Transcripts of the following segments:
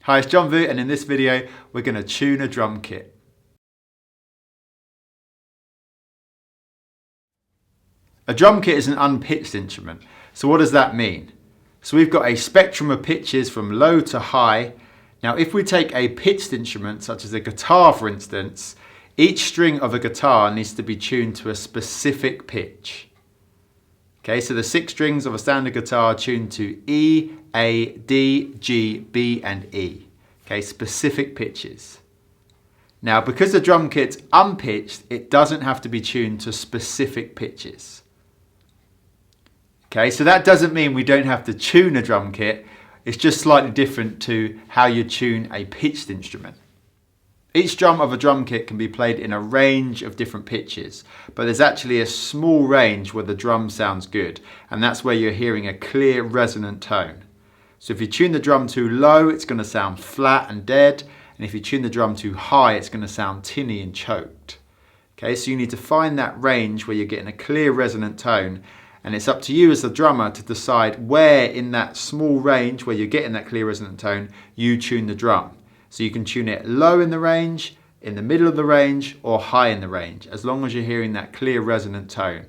Hi, it's John Vu, and in this video we're going to tune a drum kit. A drum kit is an unpitched instrument. So what does that mean? So we've got a spectrum of pitches from low to high. Now if we take a pitched instrument such as a guitar for instance, each string of a guitar needs to be tuned to a specific pitch. Okay, so the 6 strings of a standard guitar are tuned to E, A, D, G, B and E. Okay, specific pitches. Now because the drum kit's unpitched, it doesn't have to be tuned to specific pitches. Okay, so that doesn't mean we don't have to tune a drum kit, it's just slightly different to how you tune a pitched instrument. Each drum of a drum kit can be played in a range of different pitches, but there's actually a small range where the drum sounds good, and that's where you're hearing a clear resonant tone. So if you tune the drum too low, it's going to sound flat and dead, and if you tune the drum too high, it's going to sound tinny and choked. Okay, so you need to find that range where you're getting a clear resonant tone, and it's up to you as the drummer to decide where in that small range where you're getting that clear resonant tone, you tune the drum. So you can tune it low in the range, in the middle of the range, or high in the range, as long as you're hearing that clear resonant tone.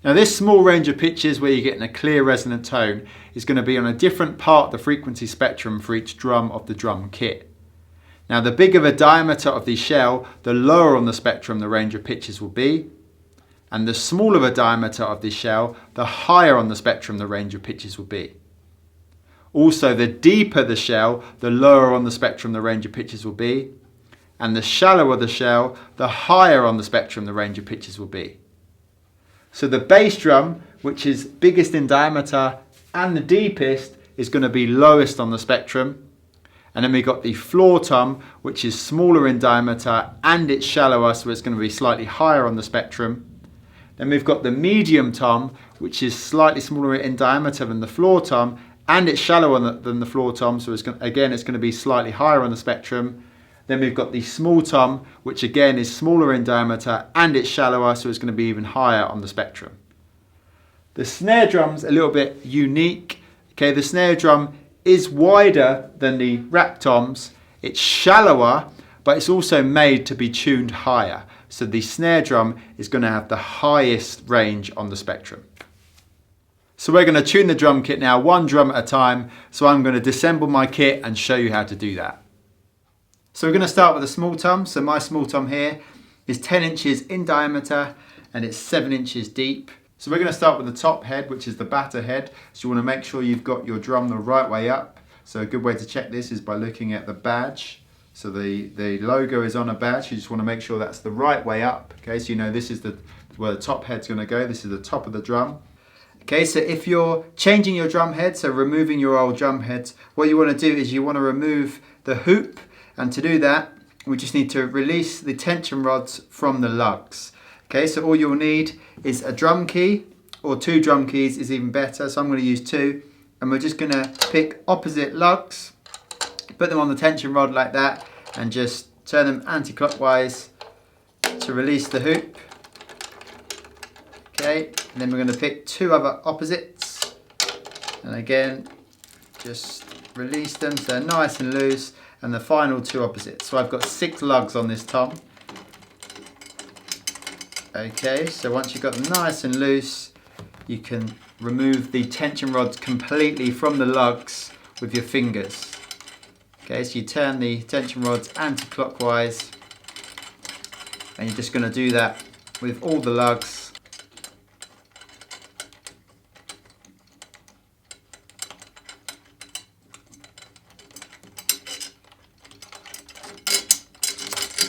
Now this small range of pitches where you're getting a clear resonant tone is going to be on a different part of the frequency spectrum for each drum of the drum kit. Now the bigger the diameter of the shell, the lower on the spectrum the range of pitches will be, and the smaller the diameter of the shell, the higher on the spectrum the range of pitches will be. Also, the deeper the shell, the lower on the spectrum the range of pitches will be, and the shallower the shell, the higher on the spectrum the range of pitches will be. So the bass drum, which is biggest in diameter and the deepest, is going to be lowest on the spectrum. And then we've got the floor tom, which is smaller in diameter and it's shallower, so it's going to be slightly higher on the spectrum. Then we've got the medium tom, which is slightly smaller in diameter than the floor tom, and it's shallower than the floor tom, so it's going to be slightly higher on the spectrum. Then we've got the small tom, which again is smaller in diameter and it's shallower, so it's going to be even higher on the spectrum. The snare drum's a little bit unique. Okay, the snare drum is wider than the rack toms, it's shallower, but it's also made to be tuned higher. So the snare drum is going to have the highest range on the spectrum. So we're going to tune the drum kit now, one drum at a time. So I'm going to disassemble my kit and show you how to do that. So we're going to start with a small tom. So my small tom here is 10 inches in diameter and it's 7 inches deep. So we're going to start with the top head, which is the batter head. So you want to make sure you've got your drum the right way up. So a good way to check this is by looking at the badge. So the logo is on a badge. You just want to make sure that's the right way up. Okay, so you know this is where the top head's going to go. This is the top of the drum. Okay, so if you're changing your drum head, so removing your old drum heads, what you want to do is you want to remove the hoop, and to do that, we just need to release the tension rods from the lugs. Okay, so all you'll need is a drum key, or 2 drum keys is even better, so I'm going to use 2, and we're just going to pick opposite lugs, put them on the tension rod like that, and just turn them anti-clockwise to release the hoop. Okay, and then we're going to pick 2 other opposites, and again just release them so they're nice and loose, and the final 2 opposites. So I've got 6 lugs on this tom. Okay, so once you've got them nice and loose, you can remove the tension rods completely from the lugs with your fingers. Okay, so you turn the tension rods anti-clockwise, and you're just going to do that with all the lugs.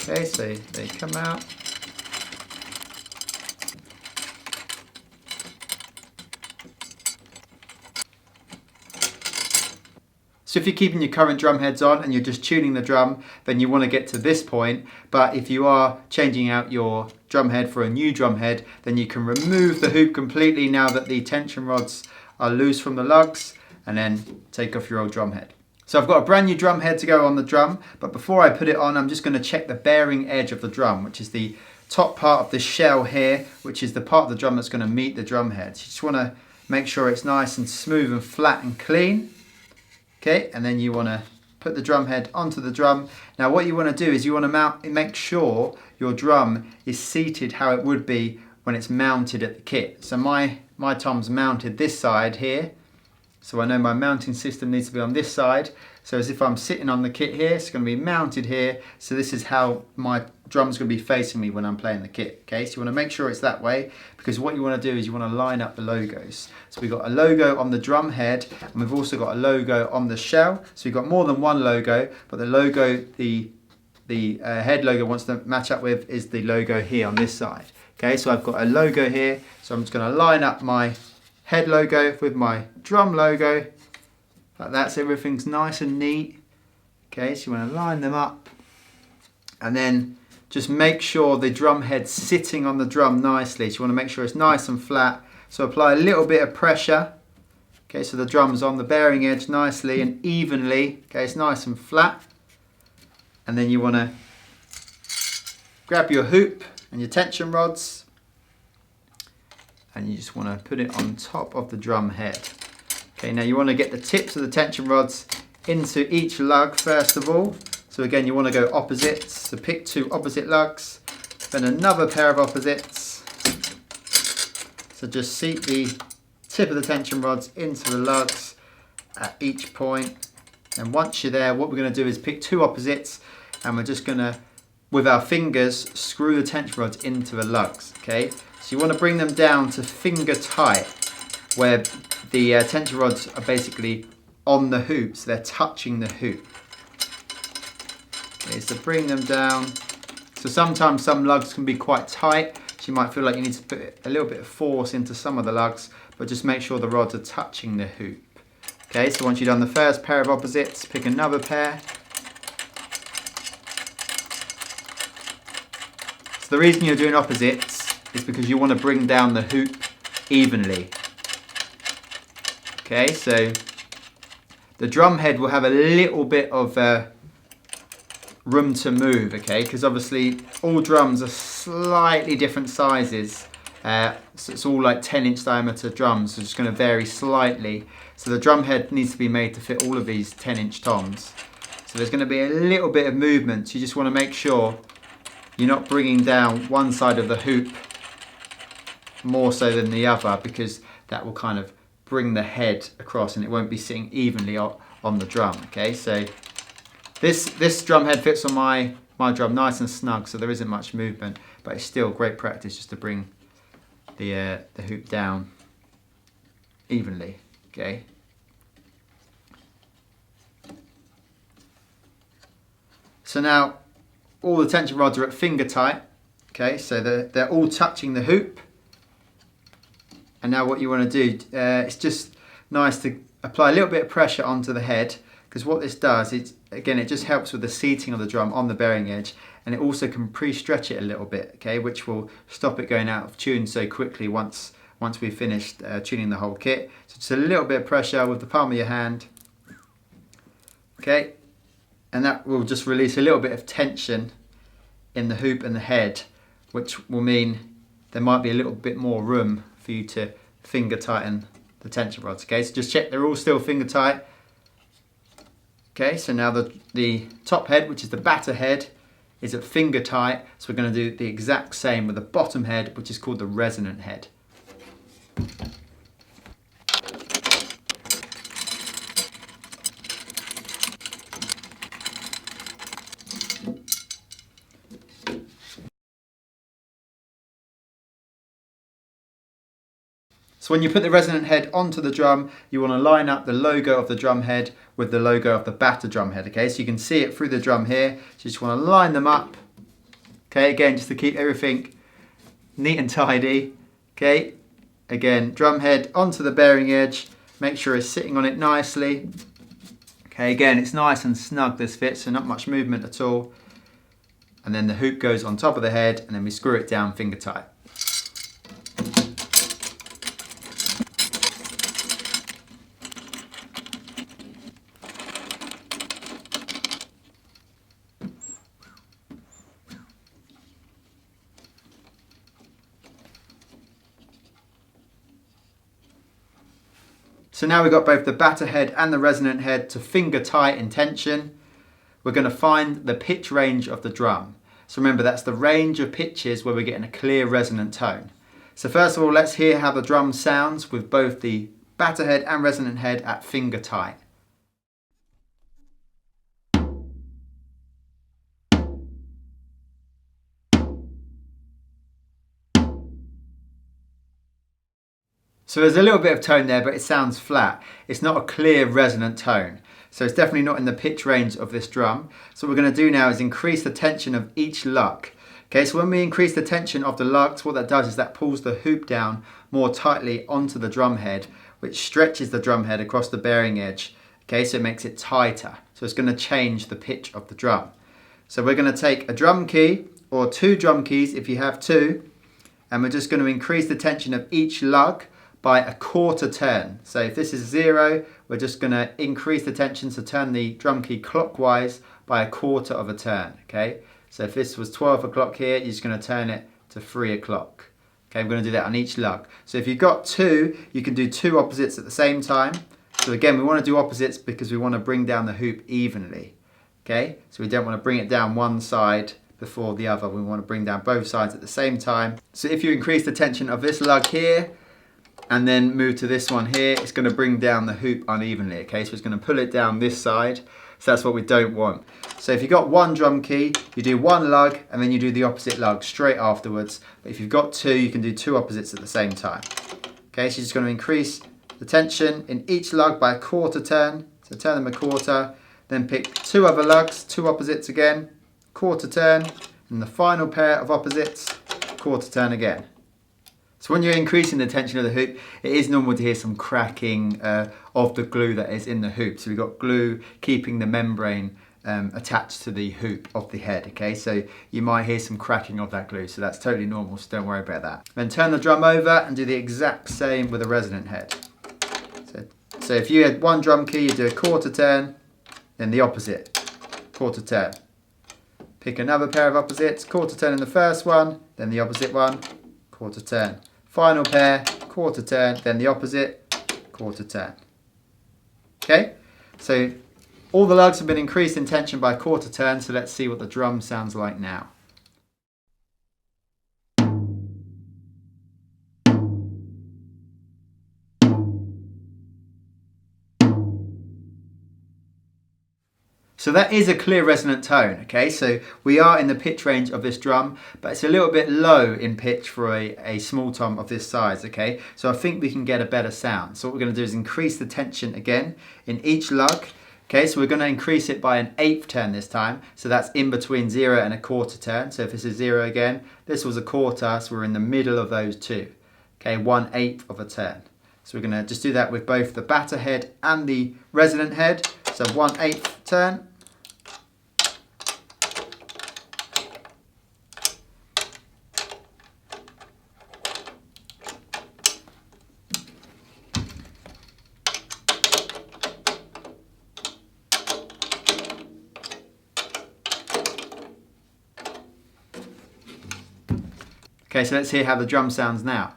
Okay, so they come out. So if you're keeping your current drum heads on and you're just tuning the drum, then you want to get to this point. But if you are changing out your drum head for a new drum head, then you can remove the hoop completely now that the tension rods are loose from the lugs, and then take off your old drum head. So I've got a brand new drum head to go on the drum, but before I put it on, I'm just going to check the bearing edge of the drum, which is the top part of the shell here, which is the part of the drum that's going to meet the drum head. So you just want to make sure it's nice and smooth and flat and clean. Okay, and then you want to put the drum head onto the drum. Now what you want to do is you want to make sure your drum is seated how it would be when it's mounted at the kit. So my tom's mounted this side here, so I know my mounting system needs to be on this side. So as if I'm sitting on the kit here, it's going to be mounted here. So this is how my drum's going to be facing me when I'm playing the kit. Okay, so you want to make sure it's that way, because what you want to do is you want to line up the logos. So we've got a logo on the drum head, and we've also got a logo on the shell. So we've got more than one logo, but the logo the head logo wants to match up with is the logo here on this side. Okay, so I've got a logo here, so I'm just going to line up my head logo with my drum logo. Like that, so everything's nice and neat. Okay, so you want to line them up, and then just make sure the drum head's sitting on the drum nicely. So you want to make sure it's nice and flat. So apply a little bit of pressure. Okay, so the drum's on the bearing edge nicely and evenly. Okay, it's nice and flat. And then you want to grab your hoop and your tension rods, and you just want to put it on top of the drum head. Okay, now you want to get the tips of the tension rods into each lug first of all. So again, you want to go opposites. So pick two opposite lugs, then another pair of opposites. So just seat the tip of the tension rods into the lugs at each point. And once you're there, what we're going to do is pick two opposites, and we're just going to, with our fingers, screw the tension rods into the lugs. Okay, so you want to bring them down to finger tight, where the tension rods are basically on the hoop, so they're touching the hoop. Okay, so bring them down. So sometimes some lugs can be quite tight, so you might feel like you need to put a little bit of force into some of the lugs, but just make sure the rods are touching the hoop. Okay, so once you've done the first pair of opposites, pick another pair. So the reason you're doing opposites is because you want to bring down the hoop evenly. Okay, so the drum head will have a little bit of room to move, okay, because obviously all drums are slightly different sizes. So it's all like 10-inch diameter drums, so it's going to vary slightly. So the drum head needs to be made to fit all of these 10-inch toms. So there's going to be a little bit of movement. So you just want to make sure you're not bringing down one side of the hoop more so than the other, because that will kind of bring the head across and it won't be sitting evenly on the drum. Okay, so this drum head fits on my drum nice and snug, so there isn't much movement, but it's still great practice just to bring the hoop down evenly. Okay, so now all the tension rods are at finger tight. Okay, so they're all touching the hoop. And now what you want to do, it's just nice to apply a little bit of pressure onto the head, because what this does, it just helps with the seating of the drum on the bearing edge, and it also can pre-stretch it a little bit, okay, which will stop it going out of tune so quickly once we've finished tuning the whole kit. So just a little bit of pressure with the palm of your hand, okay, and that will just release a little bit of tension in the hoop and the head, which will mean there might be a little bit more room for you to finger tighten the tension rods. Okay, so just check they're all still finger tight. Okay, so now the top head, which is the batter head, is at finger tight. So we're going to do the exact same with the bottom head, which is called the resonant head. So when you put the resonant head onto the drum, you want to line up the logo of the drum head with the logo of the batter drum head, okay? So you can see it through the drum here. So you just want to line them up, okay? Again, just to keep everything neat and tidy, okay? Again, drum head onto the bearing edge. Make sure it's sitting on it nicely. Okay, again, it's nice and snug, this fit, so not much movement at all. And then the hoop goes on top of the head, and then we screw it down finger tight. So now we've got both the batter head and the resonant head to finger tight in tension. We're going to find the pitch range of the drum. So remember, that's the range of pitches where we're getting a clear resonant tone. So first of all, let's hear how the drum sounds with both the batter head and resonant head at finger tight. So there's a little bit of tone there, but it sounds flat. It's not a clear resonant tone. So it's definitely not in the pitch range of this drum. So what we're going to do now is increase the tension of each lug. Okay, so when we increase the tension of the lugs, what that does is that pulls the hoop down more tightly onto the drum head, which stretches the drum head across the bearing edge. Okay, so it makes it tighter. So it's going to change the pitch of the drum. So we're going to take a drum key, or 2 drum keys if you have 2, and we're just going to increase the tension of each lug by a quarter turn. So if this is 0, we're just going to increase the tension, so turn the drum key clockwise by a quarter of a turn. Okay, so if this was 12 o'clock here, you're just going to turn it to 3 o'clock. Okay, I'm going to do that on each lug. So if you've got 2, you can do 2 opposites at the same time. So again, we want to do opposites because we want to bring down the hoop evenly. Okay, so we don't want to bring it down one side before the other. We want to bring down both sides at the same time. So if you increase the tension of this lug here, and then move to this one here, it's going to bring down the hoop unevenly. Okay, so it's going to pull it down this side. So that's what we don't want. So if you've got 1 drum key, you do 1 lug and then you do the opposite lug straight afterwards. But if you've got 2, you can do 2 opposites at the same time. Okay, so you're just going to increase the tension in each lug by a quarter turn. So turn them a quarter, then pick 2 other lugs, 2 opposites again, quarter turn, and the final pair of opposites, quarter turn again. So when you're increasing the tension of the hoop, it is normal to hear some cracking of the glue that is in the hoop. So we've got glue keeping the membrane attached to the hoop of the head. Okay, so you might hear some cracking of that glue. So that's totally normal, so don't worry about that. Then turn the drum over and do the exact same with a resonant head. So if you had 1 drum key, you do a quarter turn, then the opposite, quarter turn. Pick another pair of opposites, quarter turn in the first one, then the opposite one, quarter turn. Final pair, quarter turn, then the opposite, quarter turn. Okay, so all the lugs have been increased in tension by a quarter turn, so let's see what the drum sounds like now. So that is a clear resonant tone, okay? So we are in the pitch range of this drum, but it's a little bit low in pitch for a small tom of this size, okay? So I think we can get a better sound. So what we're gonna do is increase the tension again in each lug. Okay, so we're gonna increase it by an 1/8 turn this time. So that's in between 0 and a quarter turn. So if this is 0 again, this was a quarter, so we're in the middle of those 2. Okay, 1/8 of a turn. So we're gonna just do that with both the batter head and the resonant head. So 1/8 turn. Okay, so let's hear how the drum sounds now.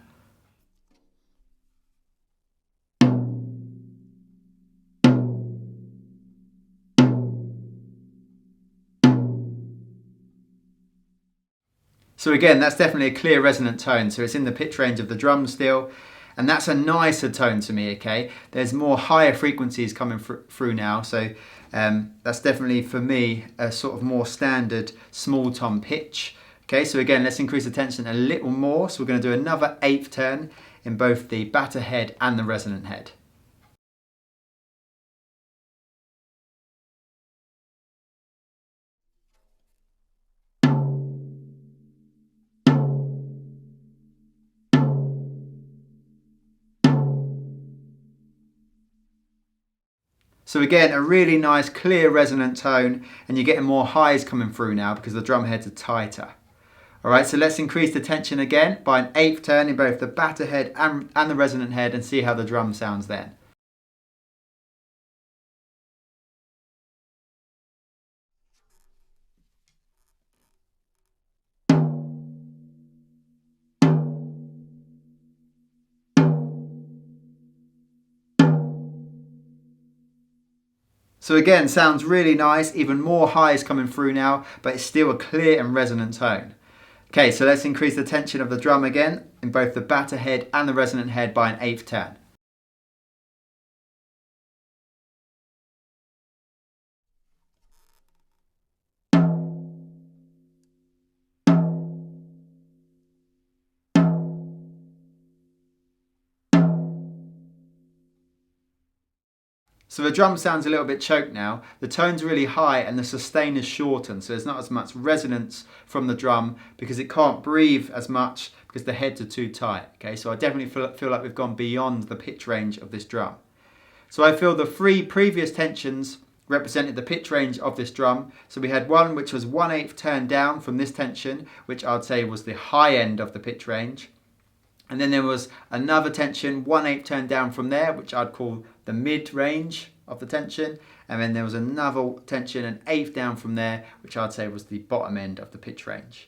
So again, that's definitely a clear resonant tone, so it's in the pitch range of the drum still, and that's a nicer tone to me, okay? There's more higher frequencies coming through now, so that's definitely, for me, a sort of more standard small tom pitch. Okay, so again, let's increase the tension a little more. So we're going to do another 1/8 turn in both the batter head and the resonant head. So again, a really nice clear resonant tone, and you're getting more highs coming through now because the drum heads are tighter. All right, so let's increase the tension again by an 1/8 turn in both the batter head and the resonant head and see how the drum sounds then. So again, sounds really nice, even more highs coming through now, but it's still a clear and resonant tone. Okay, so let's increase the tension of the drum again in both the batter head and the resonant head by an eighth turn. So the drum sounds a little bit choked now. The tone's really high and the sustain is shortened, so there's not as much resonance from the drum because it can't breathe as much because the heads are too tight. Okay, so I definitely feel like we've gone beyond the pitch range of this drum. So I feel the three previous tensions represented the pitch range of this drum. So we had one which was 1/8 turn down from this tension, which I'd say was the high end of the pitch range. And then there was another tension 1/8 turn down from there, which I'd call the mid range of the tension. And then there was another tension, an eighth down from there, which I'd say was the bottom end of the pitch range.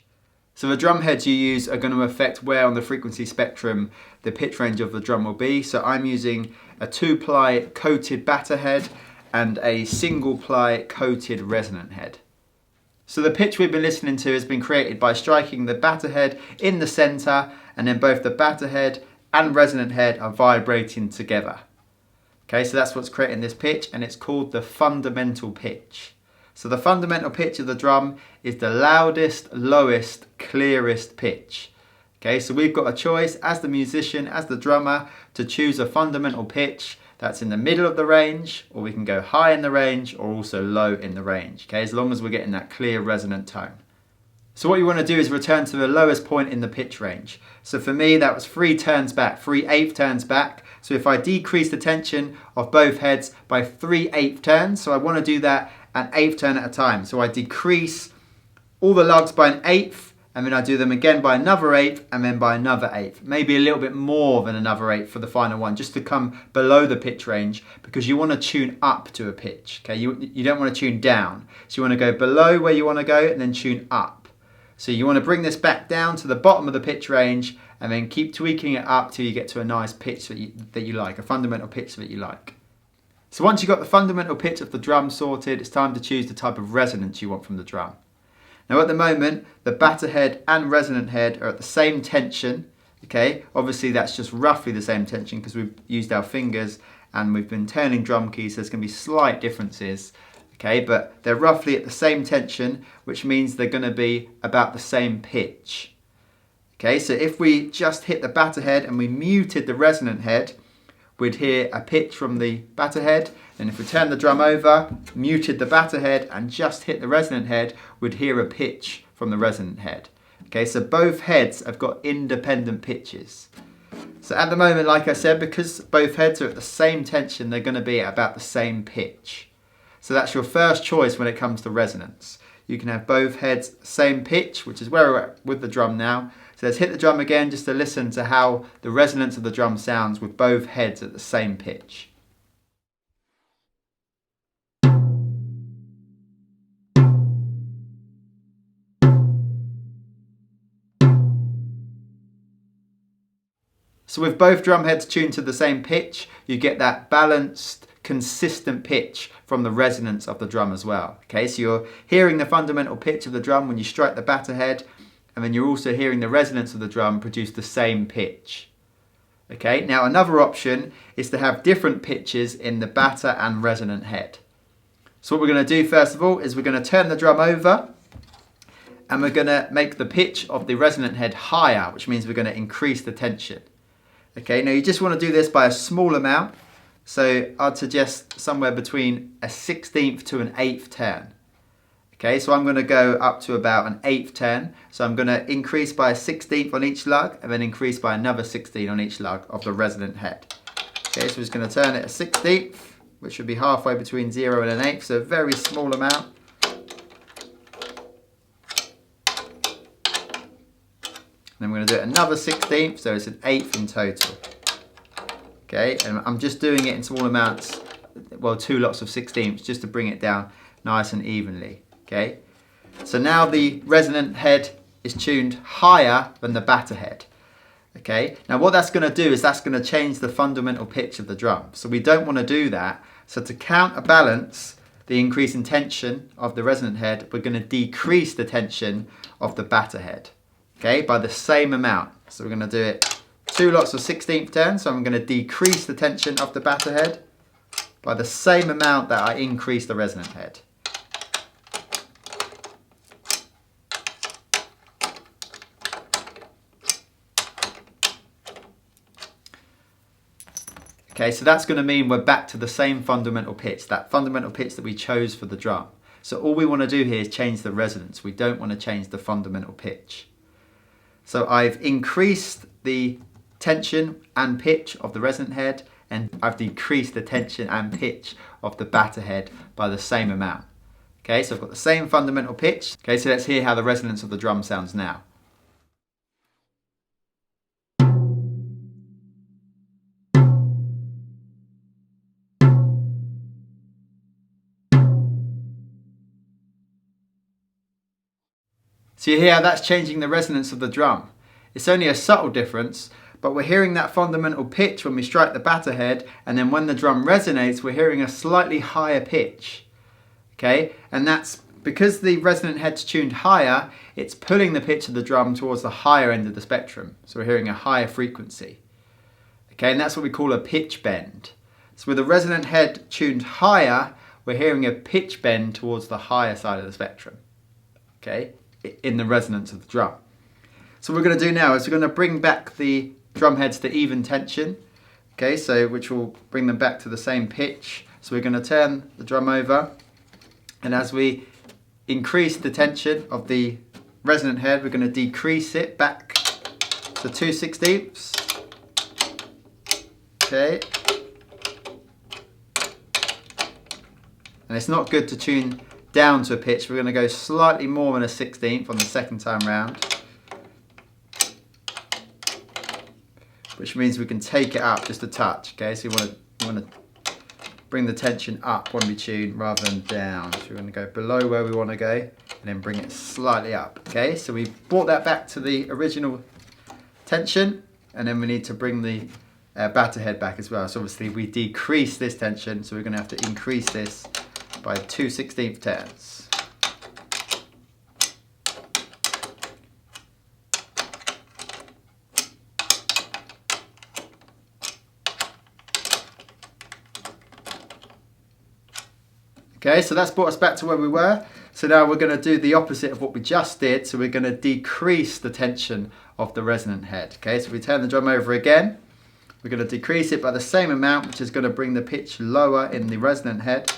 So the drum heads you use are going to affect where on the frequency spectrum the pitch range of the drum will be. So I'm using a 2-ply coated batter head and a single ply coated resonant head. So the pitch we've been listening to has been created by striking the batter head in the center, and then both the batter head and resonant head are vibrating together. Okay, so that's what's creating this pitch, and it's called the fundamental pitch. So the fundamental pitch of the drum is the loudest, lowest, clearest pitch. Okay, so we've got a choice as the musician, as the drummer, to choose a fundamental pitch that's in the middle of the range, or we can go high in the range, or also low in the range, okay, as long as we're getting that clear resonant tone. So what you want to do is return to the lowest point in the pitch range. So for me, that was 3 turns back, 3/8 turns back. So if I decrease the tension of both heads by 3/8 turns, so I want to do that an eighth turn at a time. So I decrease all the lugs by an eighth, and then I do them again by another eighth, and then by another eighth. Maybe a little bit more than another eighth for the final one, just to come below the pitch range, because you want to tune up to a pitch. Okay, you don't want to tune down. So you want to go below where you want to go and then tune up. So you want to bring this back down to the bottom of the pitch range and then keep tweaking it up till you get to a nice pitch that you like, a fundamental pitch that you like. So once you've got the fundamental pitch of the drum sorted, it's time to choose the type of resonance you want from the drum. Now at the moment, the batter head and resonant head are at the same tension. Okay, obviously that's just roughly the same tension because we've used our fingers and we've been turning drum keys, so there's going to be slight differences. Okay, but they're roughly at the same tension, which means they're going to be about the same pitch. Okay, so if we just hit the batter head and we muted the resonant head, we'd hear a pitch from the batter head. And if we turn the drum over, muted the batter head and just hit the resonant head, we'd hear a pitch from the resonant head. Okay, so both heads have got independent pitches. So at the moment, like I said, because both heads are at the same tension, they're going to be at about the same pitch. So that's your first choice when it comes to resonance. You can have both heads same pitch, which is where we're at with the drum now. So let's hit the drum again just to listen to how the resonance of the drum sounds with both heads at the same pitch. So with both drum heads tuned to the same pitch, you get that balanced, consistent pitch from the resonance of the drum as well. Okay, so you're hearing the fundamental pitch of the drum when you strike the batter head, and then you're also hearing the resonance of the drum produce the same pitch. Okay, now another option is to have different pitches in the batter and resonant head. So what we're going to do first of all is we're going to turn the drum over and we're going to make the pitch of the resonant head higher, which means we're going to increase the tension. Okay, now you just want to do this by a small amount. So I'd suggest somewhere between a 16th to an 8th turn. Okay, so I'm going to go up to about an 8th turn. So I'm going to increase by a 16th on each lug and then increase by another 16 on each lug of the resonant head. Okay, so we're just going to turn it a 16th, which should be halfway between 0 and an 8th, so a very small amount. And then we're going to do it another 16th, so it's an 8th in total. Okay, and I'm just doing it in small amounts, well, 2 lots of 16ths, just to bring it down nice and evenly. Okay, so now the resonant head is tuned higher than the batter head. Okay, now what that's going to do is that's going to change the fundamental pitch of the drum. So we don't want to do that. So to counterbalance the increase in tension of the resonant head, we're going to decrease the tension of the batter head, okay, by the same amount. So we're going to do it 2 lots of 16th turn, so I'm going to decrease the tension of the batter head by the same amount that I increase the resonant head. Okay, so that's going to mean we're back to the same fundamental pitch, that fundamental pitch that we chose for the drum. So all we want to do here is change the resonance. We don't want to change the fundamental pitch. So I've increased the tension and pitch of the resonant head, and I've decreased the tension and pitch of the batter head by the same amount. Okay, so I've got the same fundamental pitch. Okay, so let's hear how the resonance of the drum sounds now. So you hear how that's changing the resonance of the drum. It's only a subtle difference, but we're hearing that fundamental pitch when we strike the batter head, and then when the drum resonates, we're hearing a slightly higher pitch. Okay, and that's because the resonant head's tuned higher, it's pulling the pitch of the drum towards the higher end of the spectrum. So we're hearing a higher frequency. Okay, and that's what we call a pitch bend. So with the resonant head tuned higher, we're hearing a pitch bend towards the higher side of the spectrum. Okay, in the resonance of the drum. So what we're going to do now is we're going to bring back the drum heads to even tension, okay, so which will bring them back to the same pitch. So we're going to turn the drum over, and as we increase the tension of the resonant head, we're going to decrease it back to 2/16. Okay, and it's not good to tune down to a pitch. We're going to go slightly more than a 16th on the second time round, which means we can take it up just a touch. Okay, so you want to bring the tension up when we tune rather than down. So we're going to go below where we want to go and then bring it slightly up. Okay, so we've brought that back to the original tension, and then we need to bring the batter head back as well. So obviously we decrease this tension, so we're going to have to increase this by 2/16 turns. Okay, so that's brought us back to where we were. So now we're going to do the opposite of what we just did. So we're going to decrease the tension of the resonant head. Okay, so we turn the drum over again. We're going to decrease it by the same amount, which is going to bring the pitch lower in the resonant head.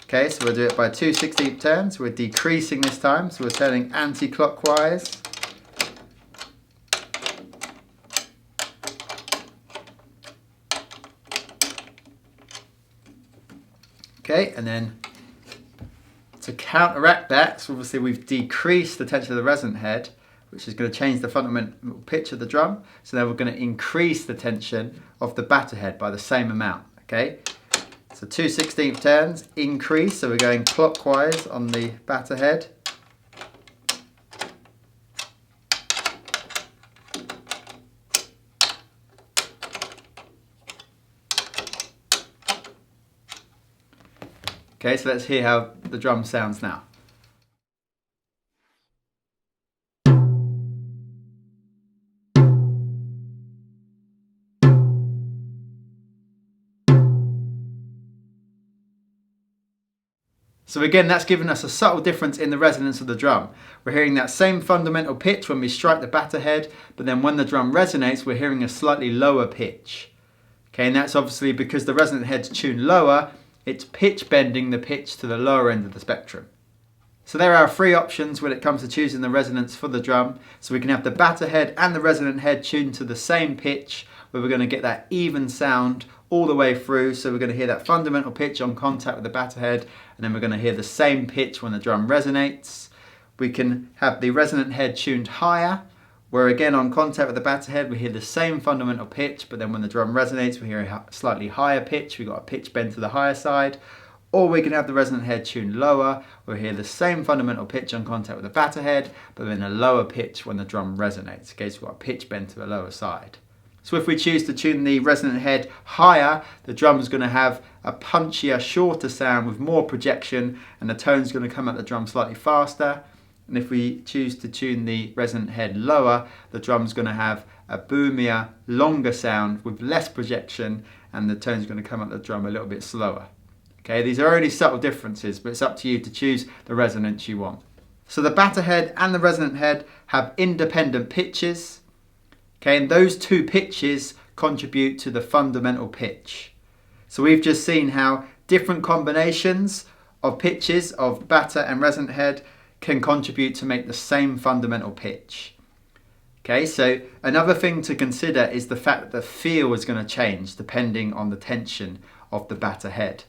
Okay, so we'll do it by 2/16 turns. We're decreasing this time, so we're turning anti-clockwise. Okay, and then to counteract that, so obviously we've decreased the tension of the resonant head, which is going to change the fundamental pitch of the drum. So now we're going to increase the tension of the batter head by the same amount. Okay. So 2/16 turns, increase, so we're going clockwise on the batter head. Okay, so let's hear how the drum sounds now. So again, that's given us a subtle difference in the resonance of the drum. We're hearing that same fundamental pitch when we strike the batter head, but then when the drum resonates, we're hearing a slightly lower pitch. Okay, and that's obviously because the resonant head's tuned lower, it's pitch bending the pitch to the lower end of the spectrum. So there are 3 options when it comes to choosing the resonance for the drum. So we can have the batter head and the resonant head tuned to the same pitch, where we're going to get that even sound all the way through. So we're going to hear that fundamental pitch on contact with the batter head, and then we're going to hear the same pitch when the drum resonates. We can have the resonant head tuned higher, where again on contact with the batter head we hear the same fundamental pitch, but then when the drum resonates we hear a slightly higher pitch. We've got a pitch bend to the higher side. Or we can have the resonant head tuned lower, where we hear the same fundamental pitch on contact with the batter head, but then a lower pitch when the drum resonates. Okay, so we've got a pitch bend to the lower side. So if we choose to tune the resonant head higher, the drum is going to have a punchier, shorter sound with more projection, and the tone's going to come at the drum slightly faster. And if we choose to tune the resonant head lower, the drum's going to have a boomier, longer sound with less projection, and the tone's going to come at the drum a little bit slower. Okay, these are only subtle differences, but it's up to you to choose the resonance you want. So the batter head and the resonant head have independent pitches. Okay, and those two pitches contribute to the fundamental pitch. So we've just seen how different combinations of pitches of batter and resonant head can contribute to make the same fundamental pitch. Okay, so another thing to consider is the fact that the feel is going to change depending on the tension of the batter head.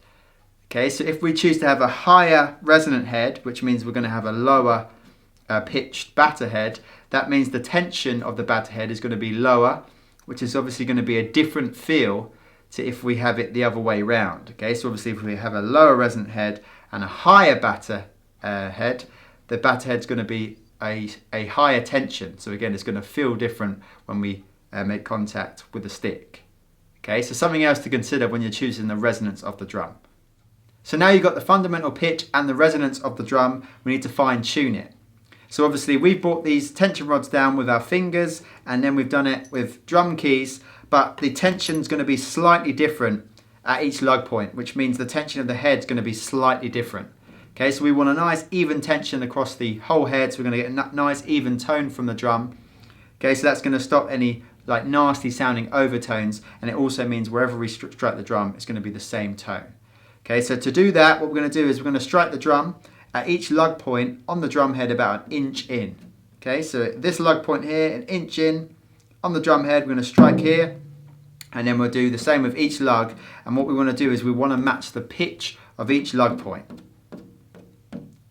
Okay, so if we choose to have a higher resonant head, which means we're going to have a lower pitched batter head, that means the tension of the batter head is going to be lower, which is obviously going to be a different feel to if we have it the other way round. Okay, so obviously if we have a lower resonant head and a higher batter head, the batter head's going to be a higher tension. So again, it's going to feel different when we make contact with the stick. Okay, so something else to consider when you're choosing the resonance of the drum. So now you've got the fundamental pitch and the resonance of the drum, we need to fine tune it. So obviously we've brought these tension rods down with our fingers, and then we've done it with drum keys, but the tension's going to be slightly different at each lug point, which means the tension of the head's going to be slightly different. Okay, so we want a nice even tension across the whole head, so we're going to get a nice even tone from the drum. Okay, so that's going to stop any like nasty sounding overtones, and it also means wherever we strike the drum, it's going to be the same tone. Okay, so to do that, what we're going to do is we're going to strike the drum at each lug point on the drum head about an inch in. Okay, so this lug point here, an inch in on the drum head, we're going to strike here, and then we'll do the same with each lug. And what we want to do is we want to match the pitch of each lug point.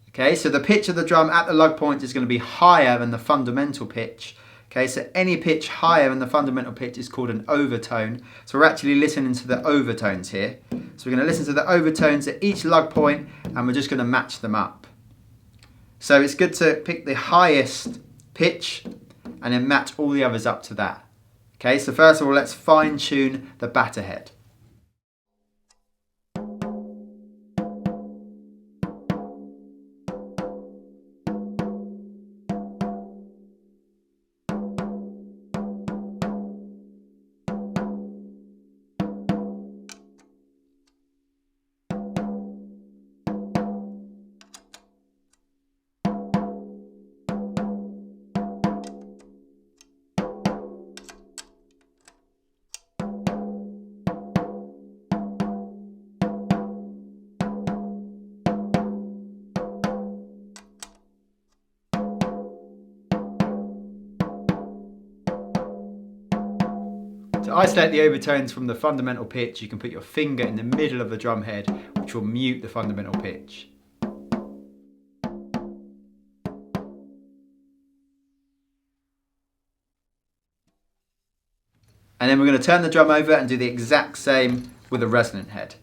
Okay, so the pitch of the drum at the lug point is going to be higher than the fundamental pitch. Okay, so any pitch higher than the fundamental pitch is called an overtone. So we're actually listening to the overtones here. So we're going to listen to the overtones at each lug point, and we're just going to match them up. So it's good to pick the highest pitch and then match all the others up to that. Okay, so first of all, let's fine tune the batter head. To isolate the overtones from the fundamental pitch, you can put your finger in the middle of the drum head, which will mute the fundamental pitch. And then we're going to turn the drum over and do the exact same with the resonant head.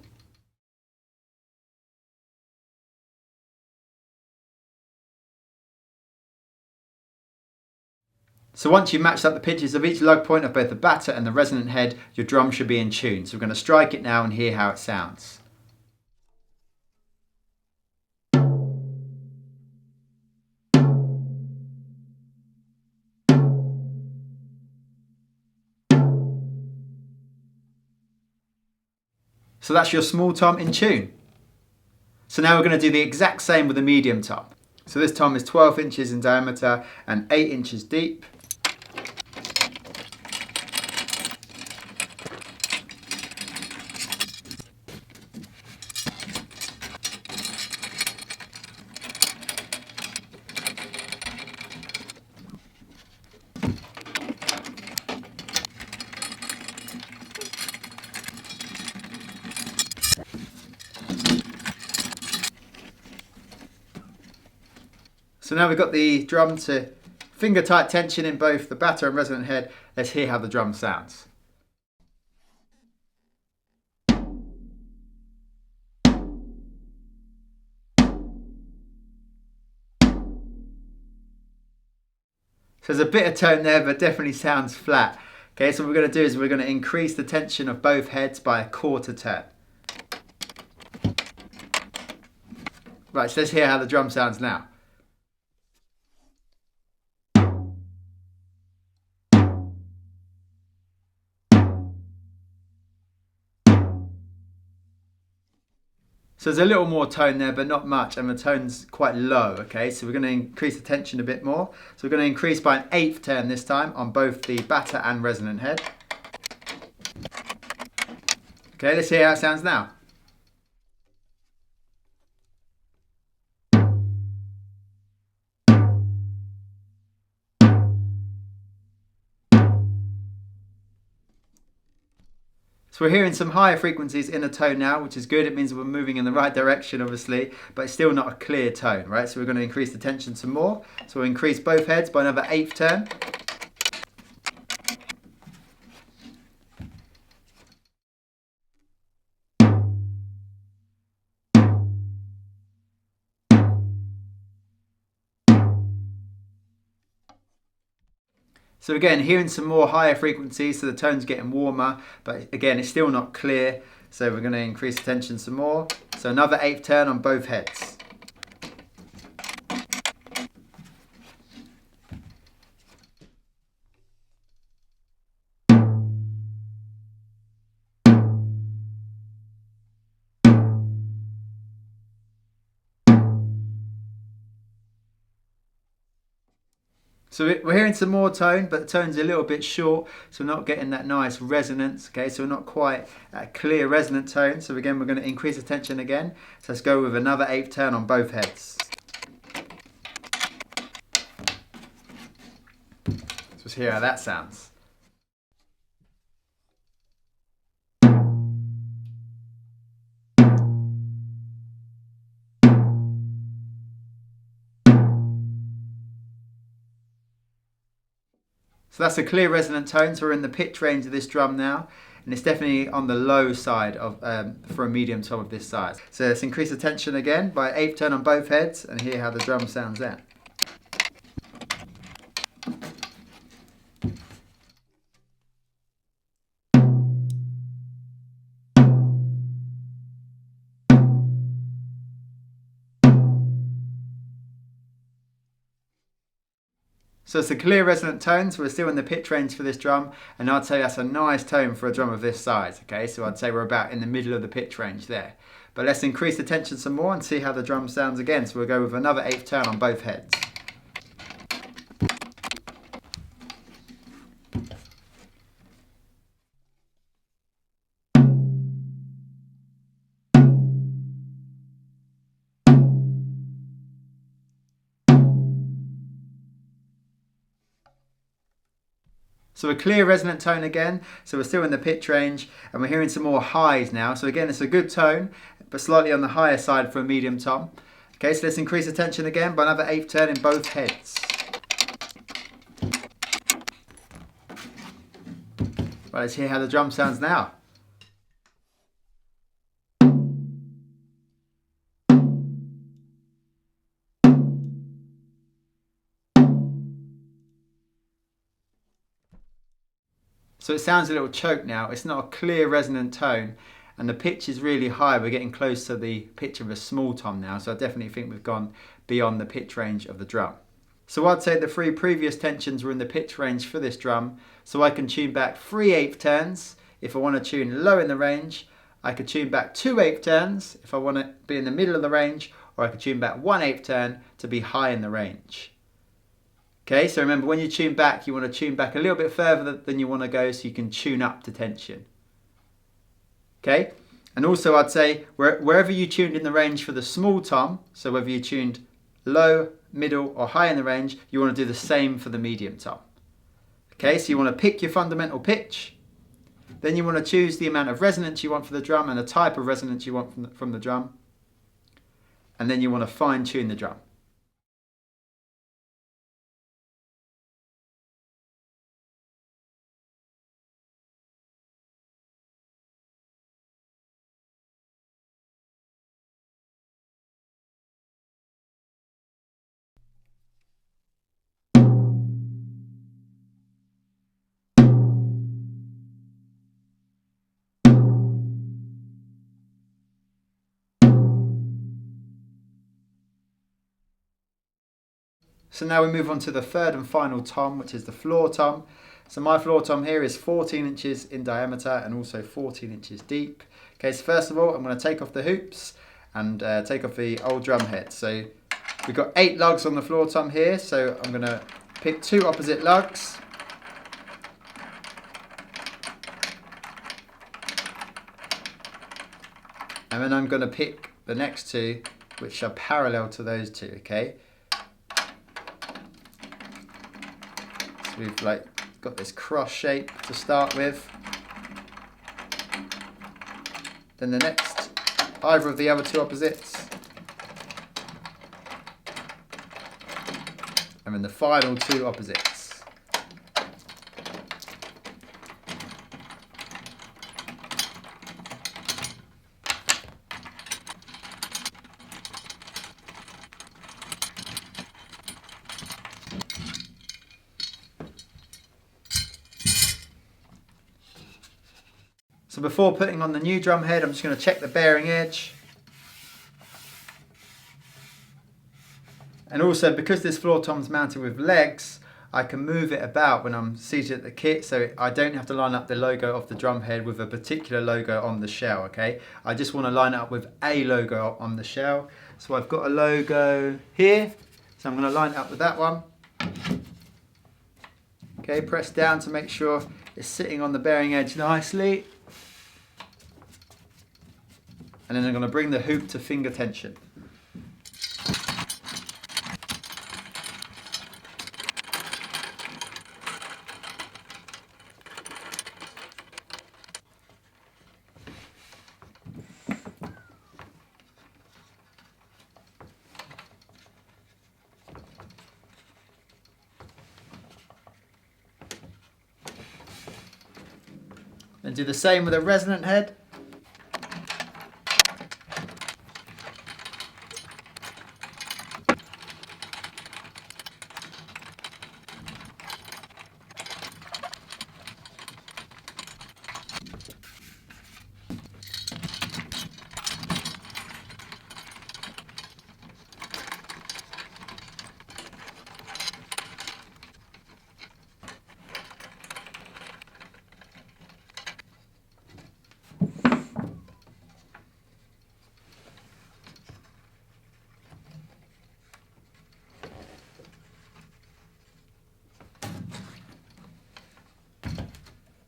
So once you've matched up the pitches of each lug point of both the batter and the resonant head, your drum should be in tune. So we're going to strike it now and hear how it sounds. So that's your small tom in tune. So now we're going to do the exact same with the medium tom. So this tom is 12 inches in diameter and 8 inches deep. So now we've got the drum to finger tight tension in both the batter and resonant head. Let's hear how the drum sounds. So there's a bit of tone there, but definitely sounds flat. Okay, so what we're going to do is we're going to increase the tension of both heads by a quarter turn. Right, so let's hear how the drum sounds now. So there's a little more tone there, but not much, and the tone's quite low, okay? So we're going to increase the tension a bit more. So we're going to increase by an eighth turn this time on both the batter and resonant head. Okay, let's hear how it sounds now. So we're hearing some higher frequencies in the tone now, which is good. It means we're moving in the right direction, obviously, but it's still not a clear tone, right? So we're going to increase the tension some more. So we'll increase both heads by another eighth turn. So again, hearing some more higher frequencies, so the tone's getting warmer, but again, it's still not clear. So we're going to increase the tension some more. So another eighth turn on both heads. So we're hearing some more tone, but the tone's a little bit short, so we're not getting that nice resonance, okay? So we're not quite at a clear resonant tone. So again, we're going to increase the tension again. So let's go with another eighth turn on both heads. So let's hear how that sounds. So that's a clear resonant tone, so we're in the pitch range of this drum now, and it's definitely on the low side of for a medium tom of this size. So let's increase the tension again by eighth turn on both heads and hear how the drum sounds there. So it's a clear resonant tone, so we're still in the pitch range for this drum, and I'd say that's a nice tone for a drum of this size, okay? So I'd say we're about in the middle of the pitch range there. But let's increase the tension some more and see how the drum sounds again. So we'll go with another eighth turn on both heads. So a clear resonant tone again, so we're still in the pitch range, and we're hearing some more highs now. So again, it's a good tone, but slightly on the higher side for a medium tom. Okay, so let's increase the tension again by another eighth turn in both heads. Right, let's hear how the drum sounds now. So it sounds a little choked now. It's not a clear resonant tone, and the pitch is really high. We're getting close to the pitch of a small tom now, so I definitely think we've gone beyond the pitch range of the drum. So I'd say the three previous tensions were in the pitch range for this drum, so I can tune back 3 eighth turns if I want to tune low in the range. I could tune back 2 eighth turns if I want to be in the middle of the range, or I could tune back 1 eighth turn to be high in the range. Okay, so remember, when you tune back, you want to tune back a little bit further than you want to go so you can tune up to tension. Okay, and also I'd say wherever you tuned in the range for the small tom, so whether you tuned low, middle or high in the range, you want to do the same for the medium tom. Okay, so you want to pick your fundamental pitch, then you want to choose the amount of resonance you want for the drum and the type of resonance you want from the drum, and then you want to fine tune the drum. So now we move on to the third and final tom, which is the floor tom. So my floor tom here is 14 inches in diameter and also 14 inches deep. Okay, so first of all, I'm going to take off the hoops and take off the old drum head. So we've got 8 lugs on the floor tom here, so I'm going to pick 2 opposite lugs. And then I'm going to pick the next 2, which are parallel to those 2, okay? So we've got this cross shape to start with. Then the next, either of the other 2 opposites. And then the final 2 opposites. So before putting on the new drum head, I'm just going to check the bearing edge. And also, because this floor tom's mounted with legs, I can move it about when I'm seated at the kit, so I don't have to line up the logo of the drum head with a particular logo on the shell, okay? I just want to line it up with a logo on the shell. So I've got a logo here, so I'm going to line it up with that one. Okay, press down to make sure it's sitting on the bearing edge nicely. And then I'm going to bring the hoop to finger tension. And do the same with a resonant head.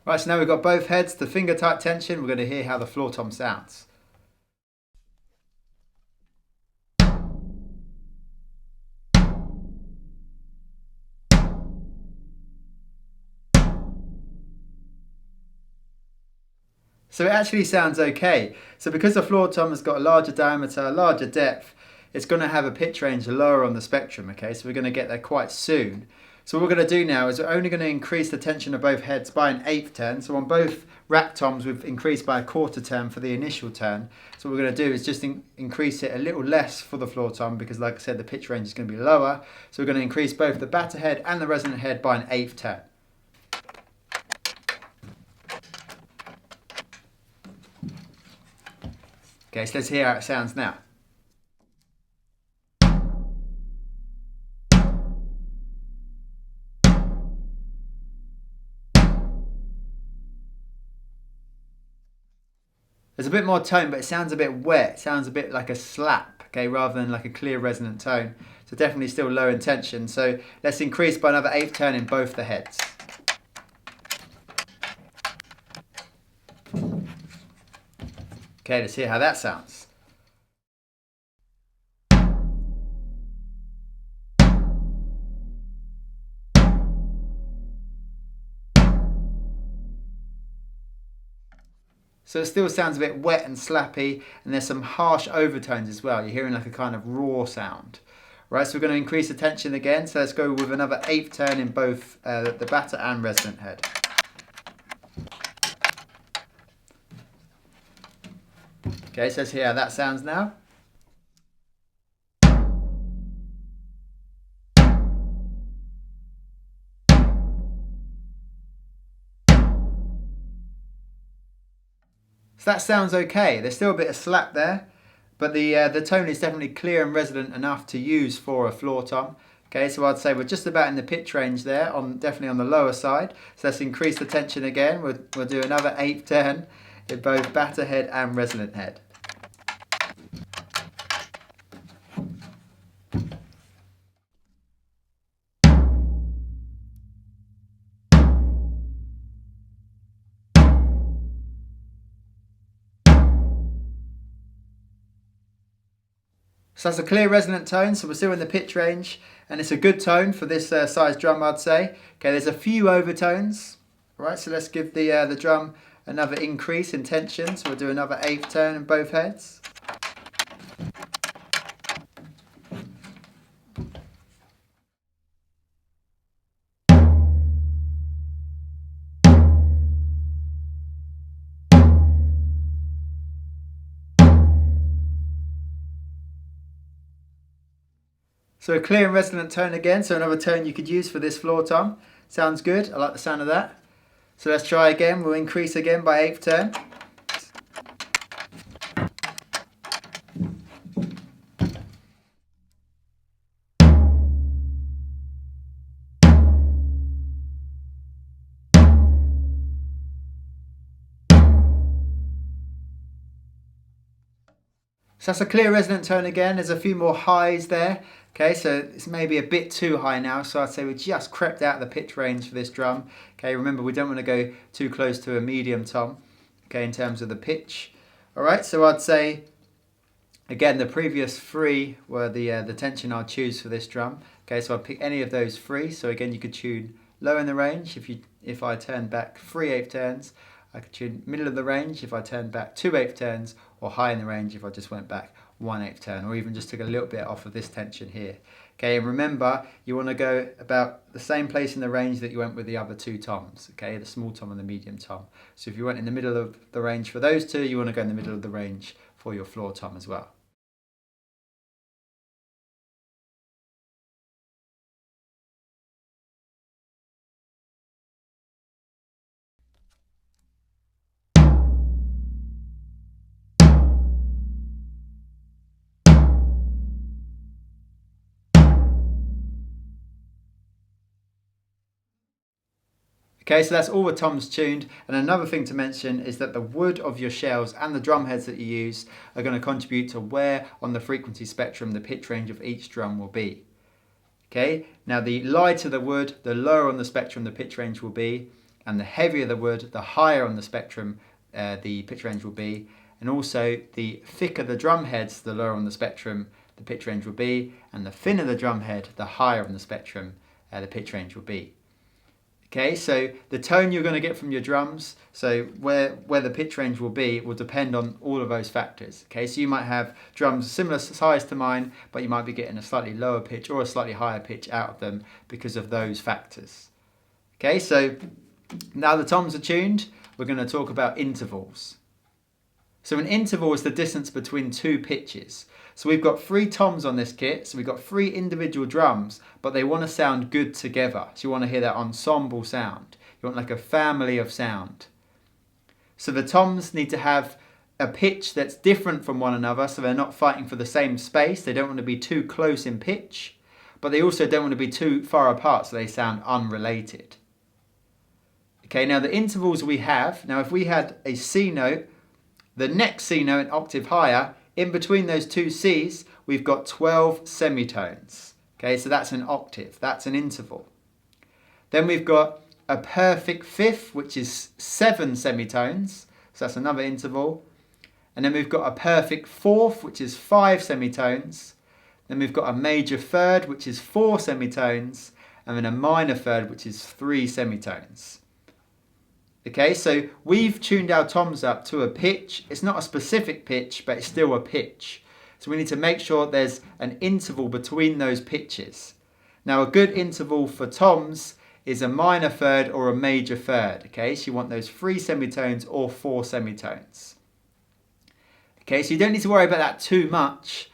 Right, so now we've got both heads, the finger tight tension, we're going to hear how the floor tom sounds. So it actually sounds okay. So because the floor tom has got a larger diameter, a larger depth, it's going to have a pitch range lower on the spectrum, okay? So we're going to get there quite soon. So what we're going to do now is we're only going to increase the tension of both heads by an 1/8 turn. So on both rack toms we've increased by a 1/4 turn for the initial turn. So what we're going to do is just increase it a little less for the floor tom because, like I said, the pitch range is going to be lower. So we're going to increase both the batter head and the resonant head by an 1/8 turn. Okay, so let's hear how it sounds now. There's a bit more tone, but it sounds a bit wet. It sounds a bit like a slap, okay, rather than like a clear resonant tone. So definitely still low in tension. So let's increase by another 1/8 turn in both the heads. Okay, let's hear how that sounds. So it still sounds a bit wet and slappy, and there's some harsh overtones as well. You're hearing like a kind of raw sound. Right, so we're going to increase the tension again. So let's go with another 1/8 turn in both the batter and resonant head. Okay, so let's hear how that sounds now. So that sounds okay. There's still a bit of slap there, but the tone is definitely clear and resonant enough to use for a floor tom. Okay, so I'd say we're just about in the pitch range there, definitely on the lower side. So let's increase the tension again. We'll do another 8th turn in both batter head and resonant head. So that's a clear resonant tone, so we're still in the pitch range, and it's a good tone for this size drum, I'd say. Okay, there's a few overtones. All right, so let's give the drum another increase in tension. So we'll do another 8th tone in both heads. So a clear and resonant tone again, so another tone you could use for this floor tom. Sounds good, I like the sound of that. So let's try again, we'll increase again by 8th turn. So that's a clear resonant tone again. There's a few more highs there. Okay, so it's maybe a bit too high now. So I'd say we just crept out of the pitch range for this drum. Okay, remember we don't want to go too close to a medium tom. Okay, in terms of the pitch. All right, so I'd say, again, the previous 3 were the tension I'd choose for this drum. Okay, so I'd pick any of those 3. So again, you could tune low in the range if I turn back 3 8th turns. I could tune middle of the range if I turned back 2 8th turns, or high in the range if I just went back 1 8th turn, or even just took a little bit off of this tension here. Okay, and remember, you want to go about the same place in the range that you went with the other 2 toms, okay, the small tom and the medium tom. So if you went in the middle of the range for those 2, you want to go in the middle of the range for your floor tom as well. Okay, so that's all the toms tuned, and another thing to mention is that the wood of your shells and the drum heads that you use are going to contribute to where on the frequency spectrum the pitch range of each drum will be. Okay, now the lighter the wood, the lower on the spectrum the pitch range will be, and the heavier the wood, the higher on the spectrum the pitch range will be, and also the thicker the drum heads, the lower on the spectrum the pitch range will be, and the thinner the drum head, the higher on the spectrum the pitch range will be. Okay, so the tone you're going to get from your drums, so where the pitch range will be, will depend on all of those factors. Okay, so you might have drums similar size to mine, but you might be getting a slightly lower pitch or a slightly higher pitch out of them because of those factors. Okay, so now the toms are tuned, we're going to talk about intervals. So an interval is the distance between 2 pitches. So we've got 3 toms on this kit, so we've got 3 individual drums, but they want to sound good together. So you want to hear that ensemble sound. You want like a family of sound. So the toms need to have a pitch that's different from one another, so they're not fighting for the same space. They don't want to be too close in pitch, but they also don't want to be too far apart, so they sound unrelated. Okay, now the intervals we have, now if we had a C note, the next C note an octave higher, in between those 2 Cs, we've got 12 semitones. Okay, so that's an octave, that's an interval. Then we've got a perfect fifth, which is 7 semitones, so that's another interval. And then we've got a perfect fourth, which is 5 semitones. Then we've got a major third, which is 4 semitones, and then a minor third, which is 3 semitones. Okay, so we've tuned our toms up to a pitch. It's not a specific pitch, but it's still a pitch. So we need to make sure there's an interval between those pitches. Now a good interval for toms is a minor third or a major third. Okay, so you want those 3 semitones or 4 semitones. Okay, so you don't need to worry about that too much,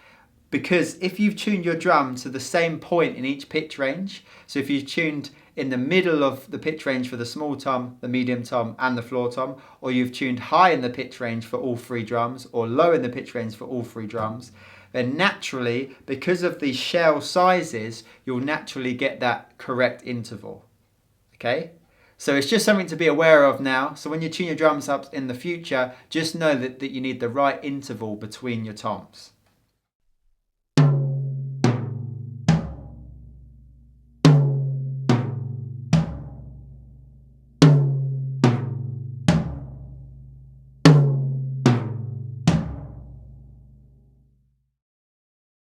because if you've tuned your drum to the same point in each pitch range, so if you've tuned in the middle of the pitch range for the small tom, the medium tom and the floor tom, or you've tuned high in the pitch range for all 3 drums, or low in the pitch range for all 3 drums, then naturally, because of the shell sizes, you'll naturally get that correct interval. Okay? So it's just something to be aware of now. So when you tune your drums up in the future, just know that you need the right interval between your toms.